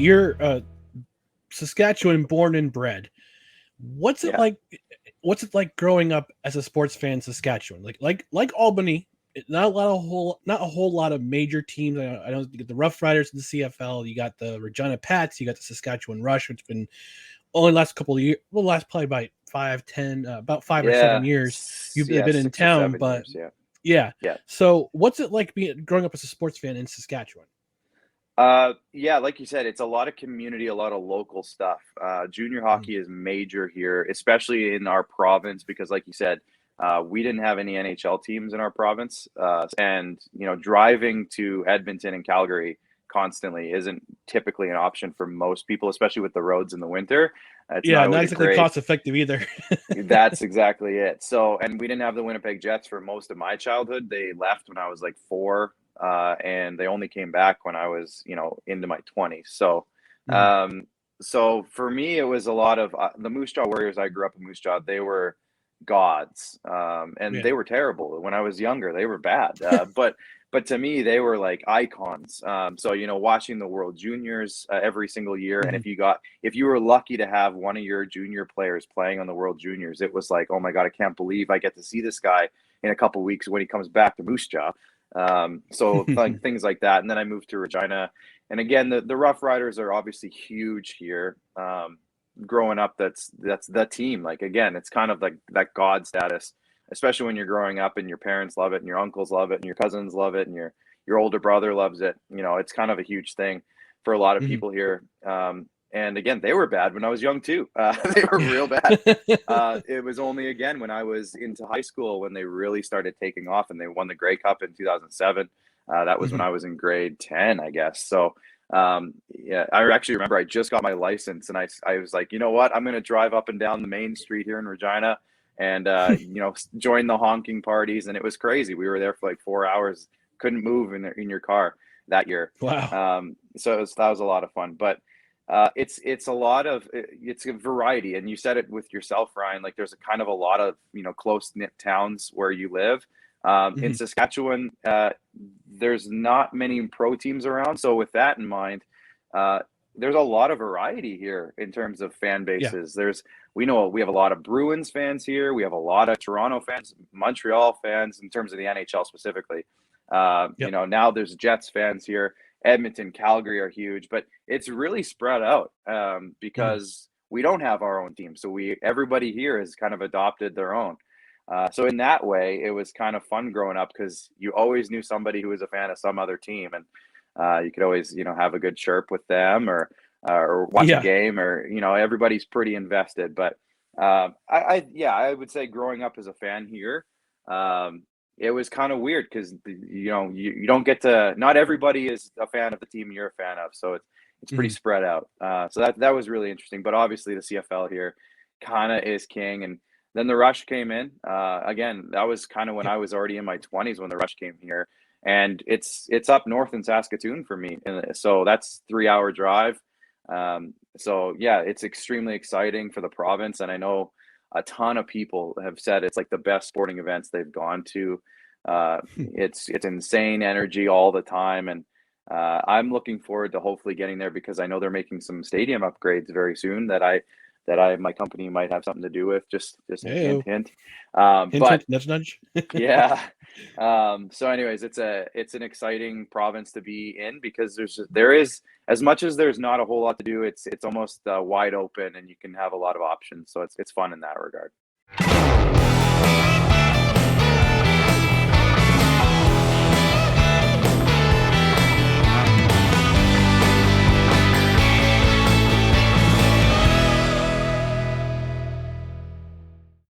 you're Saskatchewan born and bred. What's it Yeah. like? What's it like growing up as a sports fan in Saskatchewan? Like Albany, not a whole lot of major teams. I know you get the Rough Riders in the CFL. You got the Regina Pats. You got the Saskatchewan Rush, which has been only last couple of years. Well, last probably about 5 or 7 years. You've Yeah, been in six or town, seven but years. Yeah. yeah. Yeah. So what's it like growing up as a sports fan in Saskatchewan? Yeah, like you said, it's a lot of community, a lot of local stuff. Junior hockey is major here, especially in our province, because like you said, we didn't have any NHL teams in our province. And, driving to Edmonton and Calgary constantly isn't typically an option for most people, especially with the roads in the winter. It's Yeah, not not always a exactly great. cost effective either. That's exactly it. So, and we didn't have the Winnipeg Jets for most of my childhood. They left when I was like 4, and they only came back when I was, into my 20s. So, Mhm. so for me, it was a lot of the Moose Jaw Warriors. I grew up in Moose Jaw. They were gods, and Yeah. they were terrible when I was younger. They were bad, but to me, they were like icons. So watching the World Juniors every single year, and Mhm. if you were lucky to have one of your junior players playing on the World Juniors, it was like, oh my God, I can't believe I get to see this guy in a couple of weeks when he comes back to Moose Jaw. So like things like that. And then I moved to Regina. And again, the Rough Riders are obviously huge here. Growing up, that's the team. Like, again, it's kind of like that God status, especially when you're growing up and your parents love it and your uncles love it and your cousins love it and your older brother loves it. It's kind of a huge thing for a lot of Mhm. people here. And again, they were bad when I was young too. They were Yeah. real bad. It was only again when I was into high school when they really started taking off and they won the Grey Cup in 2007. That was when Mhm. I was in grade 10, I guess. So, yeah, I actually remember I just got my license and I was like, you know what? I'm going to drive up and down the main street here in Regina and, join the honking parties. And it was crazy. We were there for like 4 hours, couldn't move in your car that year. Wow. So that was a lot of fun, but it's a lot of it's a variety, and you said it with yourself, Ryan. Like there's a kind of a lot of close knit towns where you live. In Mhm. Saskatchewan, there's not many pro teams around, so with that in mind, uh, there's a lot of variety here in terms of fan Yeah. bases. We know we have a lot of Bruins fans here. We have a lot of Toronto fans, Montreal fans in terms of the NHL specifically. Yep. Now there's Jets fans here. Edmonton, Calgary are huge, but it's really spread out Mhm. because we don't have our own team. So everybody here has kind of adopted their own. So in that way, it was kind of fun growing up because you always knew somebody who was a fan of some other team, and you could always have a good chirp with them or watch a Yeah. game, or everybody's pretty invested. But I would say growing up as a fan here. It was kind of weird because you don't get to, not everybody is a fan of the team you're a fan of, so it's pretty Mhm. spread out. So that was really interesting. But obviously the CFL here kind of is king, and then the Rush came in. Again, that was kind of when Yep. I was already in my 20s when the Rush came here, and it's up north in Saskatoon for me, and so that's 3-hour drive. So yeah, it's extremely exciting for the province, and I know a ton of people have said it's like the best sporting events they've gone to. It's insane energy all the time, and I'm looking forward to hopefully getting there because I know they're making some stadium upgrades very soon that my company might have something to do with. Just a hint, Hey. hint. Hint, But hint, nudge, nudge. yeah. So anyways, it's an exciting province to be in because there is, as much as there's not a whole lot to do, it's almost wide open and you can have a lot of options. So it's fun in that regard.